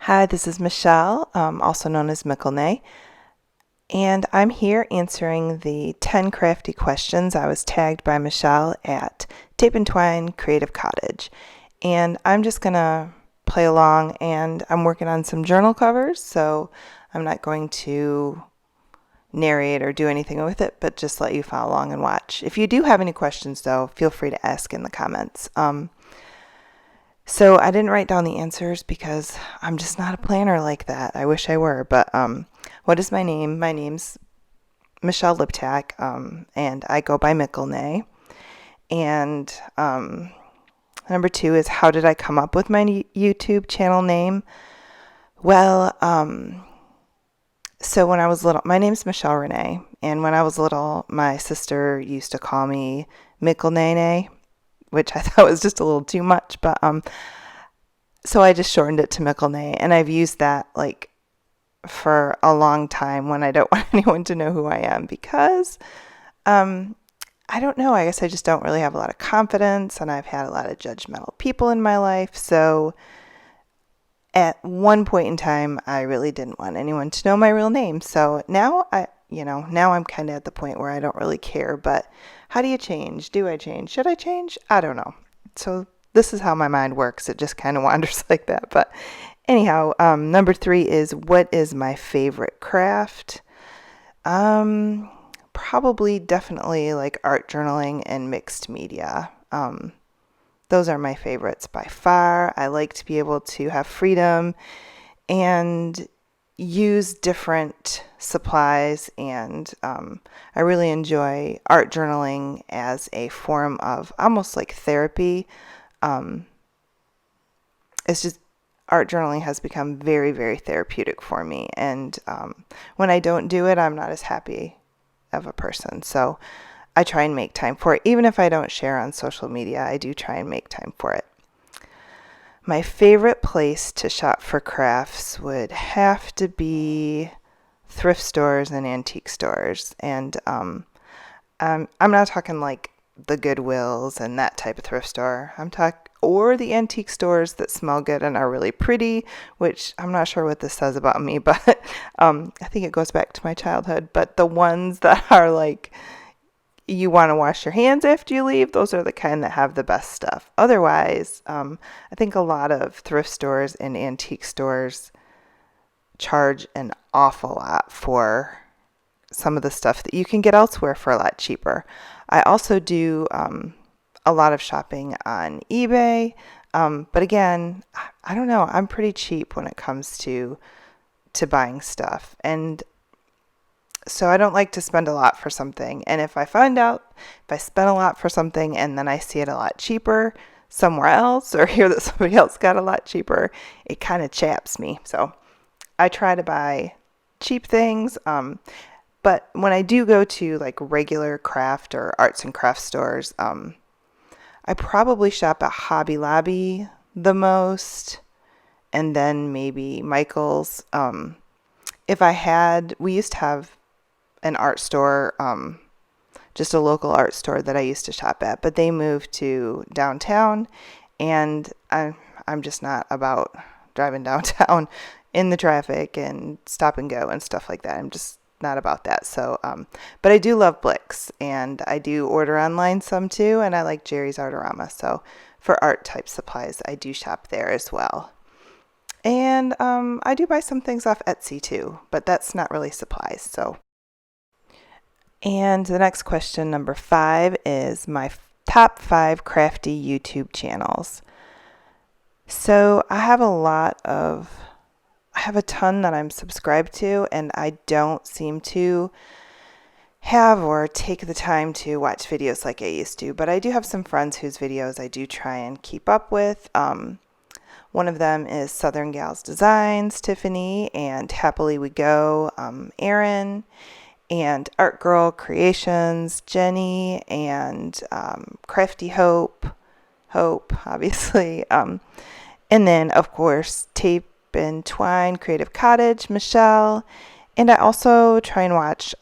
Hi, this is Michelle, also known as Mickelnay, and I'm here answering the 10 crafty questions. I was tagged by Michelle at Tape and Twine Creative Cottage, and I'm just gonna play along. And I'm working on some journal covers, so I'm not going to narrate or do anything with it, but just let you follow along and watch. If you do have any questions, though, feel free to ask in the comments. So I didn't write down the answers because I'm just not a planner like that. I wish I were. But what is my name? My name's Michelle Liptak, and I go by Mickelnay. And number 2 is, how did I come up with my YouTube channel name? Well, so when I was little, my name's Michelle Renee, and when I was little, my sister used to call me Mickelnay, which I thought was just a little too much, but so I just shortened it to Mickelnay, and I've used that like for a long time when I don't want anyone to know who I am, because I don't know, I guess I just don't really have a lot of confidence, and I've had a lot of judgmental people in my life. So at one point in time, I really didn't want anyone to know my real name. So now now I'm kind of at the point where I don't really care. But how do you change? Do I change? Should I change? I don't know. So this is how my mind works. It just kind of wanders like that. But anyhow, number 3 is, what is my favorite craft? Probably definitely like art journaling and mixed media. Those are my favorites by far. I like to be able to have freedom and use different supplies, and I really enjoy art journaling as a form of almost like therapy. It's just, art journaling has become very, very therapeutic for me, and when I don't do it, I'm not as happy of a person. So I try and make time for it. Even if I don't share on social media, I do try and make time for it. My favorite place to shop for crafts would have to be thrift stores and antique stores. And I'm not talking like the Goodwills and that type of thrift store. Or the antique stores that smell good and are really pretty, which I'm not sure what this says about me, but I think it goes back to my childhood. But the ones that are like, you want to wash your hands after you leave, those are the kind that have the best stuff. Otherwise, I think a lot of thrift stores and antique stores charge an awful lot for some of the stuff that you can get elsewhere for a lot cheaper. I also do a lot of shopping on eBay, but again, I don't know, I'm pretty cheap when it comes to buying stuff, and so I don't like to spend a lot for something. And if I spend a lot for something and then I see it a lot cheaper somewhere else, or hear that somebody else got a lot cheaper, it kind of chaps me. So I try to buy cheap things. But when I do go to like regular craft or arts and craft stores, I probably shop at Hobby Lobby the most, and then maybe Michael's. We used to have an art store, just a local art store that I used to shop at, but they moved to downtown, and I'm just not about driving downtown in the traffic and stop and go and stuff like that. I'm just not about that. So, but I do love Blix, and I do order online some too, and I like Jerry's Artorama. So for art type supplies, I do shop there as well. And I do buy some things off Etsy too, but that's not really supplies. So, and the next question, number 5, is my top 5 crafty YouTube channels. So I have a ton that I'm subscribed to, and I don't seem to have or take the time to watch videos like I used to, but I do have some friends whose videos I do try and keep up with. One of them is Southern Gals Designs, Tiffany, and Happily We Go, Erin, and ArtGirl Creations, Jenny, and Crafty Hope, obviously. And then, of course, Tape and Twine Creative Cottage, Michelle. And I also try and watch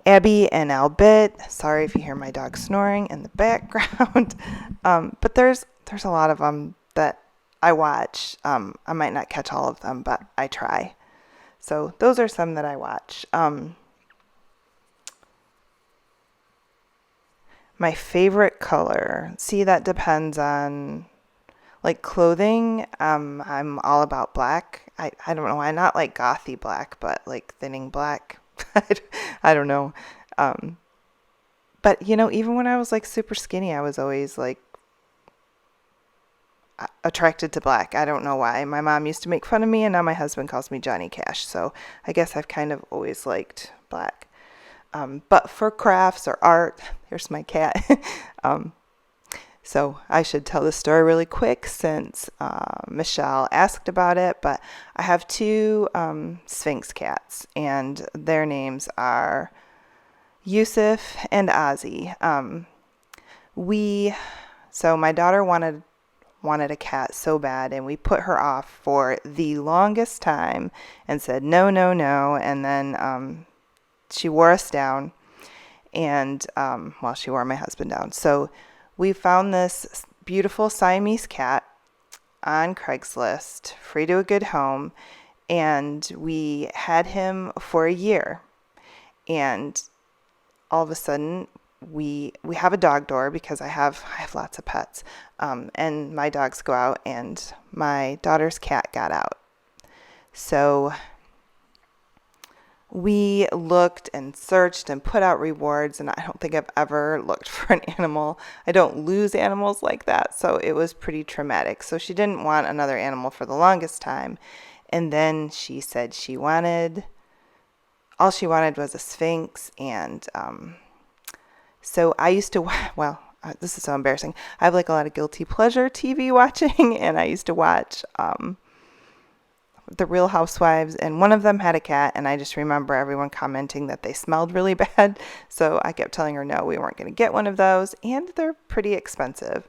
Abby and Albit. Sorry if you hear my dog snoring in the background. But there's a lot of them that I watch. I might not catch all of them, but I try. So those are some that I watch. My favorite color. See, that depends on like clothing. I'm all about black. I don't know why, not like gothy black, but like thinning black. I don't know. But even when I was like super skinny, I was always like attracted to black. I don't know why. My mom used to make fun of me, and now my husband calls me Johnny Cash. So I guess I've kind of always liked black. But for crafts or art, here's my cat. So I should tell this story really quick since Michelle asked about it. But I have two Sphinx cats, and their names are Yusuf and Ozzy. So my daughter wanted a cat so bad, and we put her off for the longest time and said no, no, no. And then she wore us down, and she wore my husband down. So we found this beautiful Siamese cat on Craigslist, free to a good home, and we had him for a year. And all of a sudden, we have a dog door because I have lots of pets, and my dogs go out, and my daughter's cat got out. So we looked and searched and put out rewards, and I don't think I've ever looked for an animal. I don't lose animals like that, so it was pretty traumatic. So she didn't want another animal for the longest time, and then she said all she wanted was a Sphinx. And so I used to, this is so embarrassing. I have like a lot of guilty pleasure TV watching, and I used to watch The Real Housewives, and one of them had a cat, and I just remember everyone commenting that they smelled really bad. So I kept telling her no, we weren't going to get one of those, and they're pretty expensive.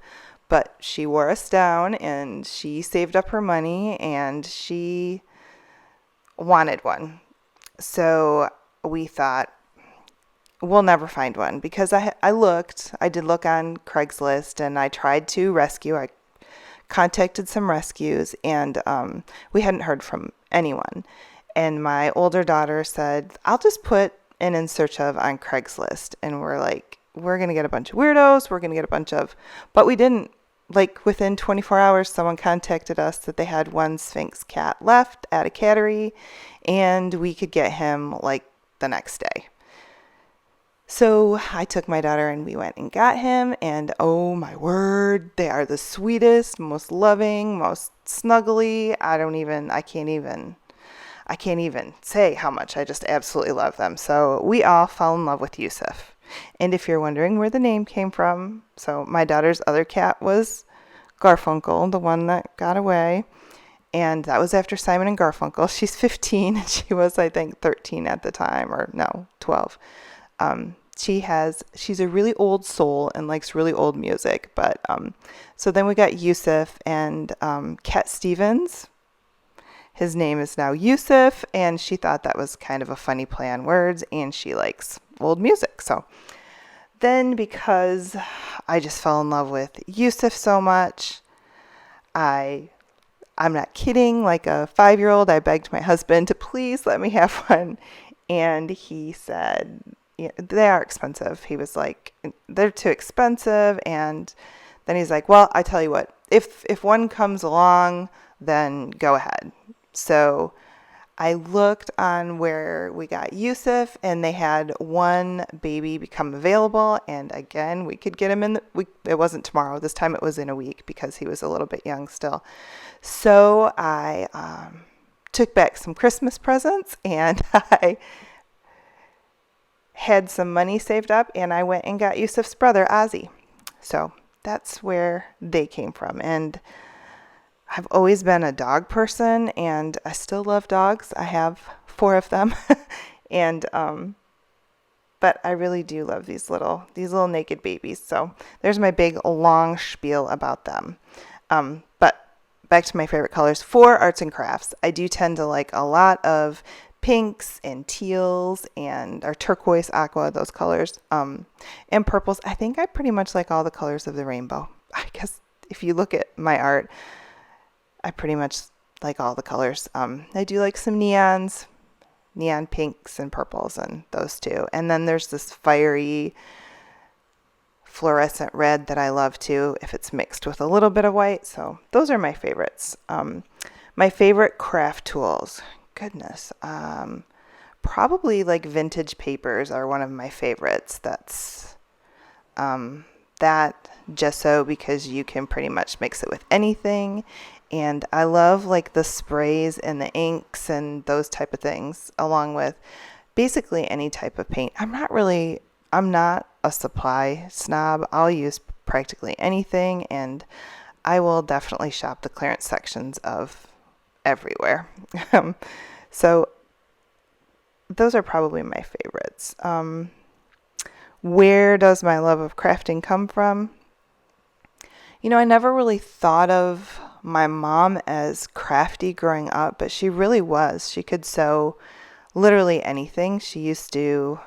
But she wore us down, and she saved up her money, and she wanted one. So we thought, we'll never find one, because I did look on Craigslist, and I tried to rescue. I contacted some rescues, and we hadn't heard from anyone. And my older daughter said, I'll just put an in search of on Craigslist. And we're like, we're going to get a bunch of weirdos. But we didn't. Like within 24 hours, someone contacted us that they had one Sphinx cat left at a cattery, and we could get him like the next day. So I took my daughter, and we went and got him, and oh my word, they are the sweetest, most loving, most snuggly. I can't even say how much I just absolutely love them. So we all fell in love with Yusuf. And if you're wondering where the name came from, so my daughter's other cat was Garfunkel, the one that got away. And that was after Simon and Garfunkel. She's 15, and she was, I think, 13 at the time, or no, 12. She's a really old soul and likes really old music. But so then we got Yusuf, and Cat Stevens. His name is now Yusuf, and she thought that was kind of a funny play on words, and she likes old music. So then, because I just fell in love with Yusuf so much, I'm not kidding, like a 5-year-old, I begged my husband to please let me have one. And he said, they are expensive. He was like, they're too expensive. And then he's like, well, I tell you what, if one comes along, then go ahead. So I looked on where we got Yusuf, and they had one baby become available. And again, we could get him in the week. It wasn't tomorrow. This time it was in a week because he was a little bit young still. So I took back some Christmas presents, and I had some money saved up, and I went and got Yusuf's brother, Ozzy. So that's where they came from. And I've always been a dog person, and I still love dogs. I have 4 of them. And but I really do love these little naked babies. So there's my big long spiel about them. But back to my favorite colors for arts and crafts. I do tend to like a lot of pinks and teals and or turquoise, aqua, those colors, and purples. I think I pretty much like all the colors of the rainbow. I guess if you look at my art, I pretty much like all the colors. I do like some neons, neon pinks and purples, and those two. And then there's this fiery fluorescent red that I love too, if it's mixed with a little bit of white. So those are my favorites. My favorite craft tools, goodness, probably like vintage papers are one of my favorites. That's that gesso, because you can pretty much mix it with anything. And I love like the sprays and the inks and those type of things, along with basically any type of paint. I'm not a supply snob. I'll use practically anything, and I will definitely shop the clearance sections of everywhere. So those are probably my favorites. Where does my love of crafting come from? I never really thought of my mom as crafty growing up, but she really was. She could sew literally anything. She used to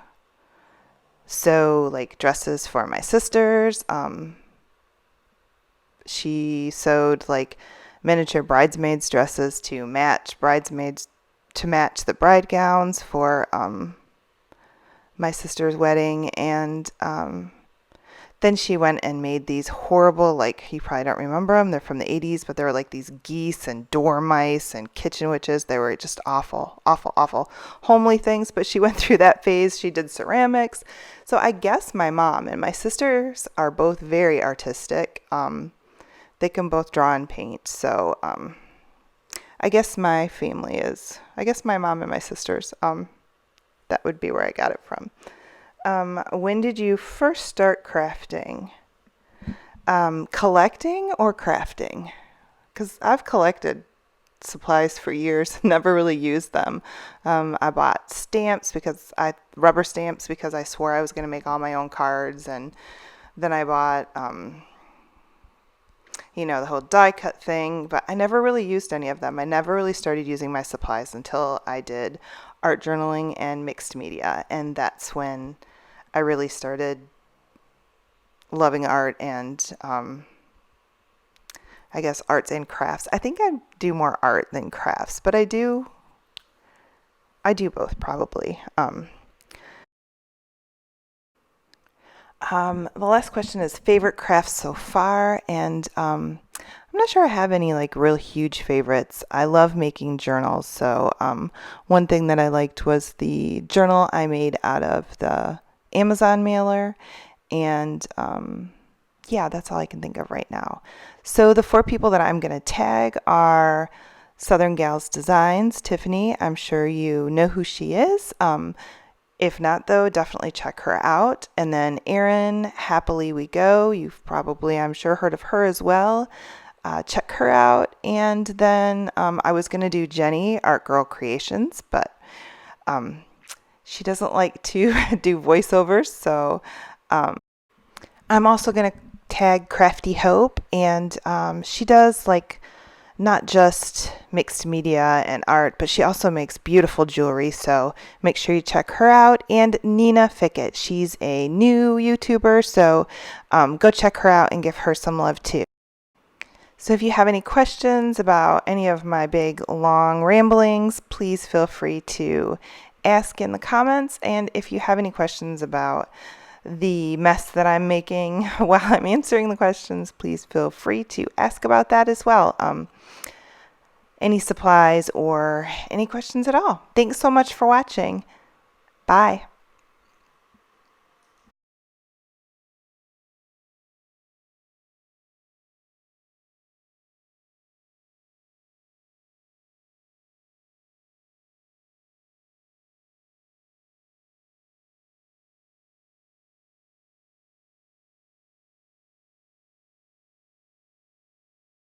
sew like dresses for my sisters. She sewed like miniature bridesmaids dresses to match the bride gowns for my sister's wedding. And then she went and made these horrible, like, you probably don't remember them, they're from the 80s, but they were like these geese and dormice and kitchen witches. They were just awful, awful, awful homely things. But she went through that phase. She did ceramics. So I guess my mom and my sisters are both very artistic. They can both draw and paint. So I guess my mom and my sisters, that would be where I got it from. When did you first start crafting? Collecting or crafting? Because I've collected supplies for years, never really used them. I bought rubber stamps because I swore I was going to make all my own cards. And then I bought, the whole die cut thing, but I never really used any of them. I never really started using my supplies until I did art journaling and mixed media. And that's when I really started loving art and I guess arts and crafts. I think I do more art than crafts, but I do both probably. The last question is favorite crafts so far, and I'm not sure I have any like real huge favorites. I love making journals, so one thing that I liked was the journal I made out of the Amazon mailer, and that's all I can think of right now. So the 4 people that I'm going to tag are Southern Gals Designs, Tiffany. I'm sure you know who she is. If not, though, definitely check her out. And then Erin, Happily We Go. You've probably, I'm sure, heard of her as well. Check her out. And then I was going to do Jenny, ArtGirl Creations, but she doesn't like to do voiceovers. So I'm also going to tag Crafty Hope. And she does like not just mixed media and art, but she also makes beautiful jewelry. So make sure you check her out. And Nina Fickett, she's a new YouTuber. So go check her out and give her some love too. So if you have any questions about any of my big long ramblings, please feel free to ask in the comments. And if you have any questions about the mess that I'm making while I'm answering the questions, please feel free to ask about that as well. Any supplies or any questions at all. Thanks so much for watching. Bye.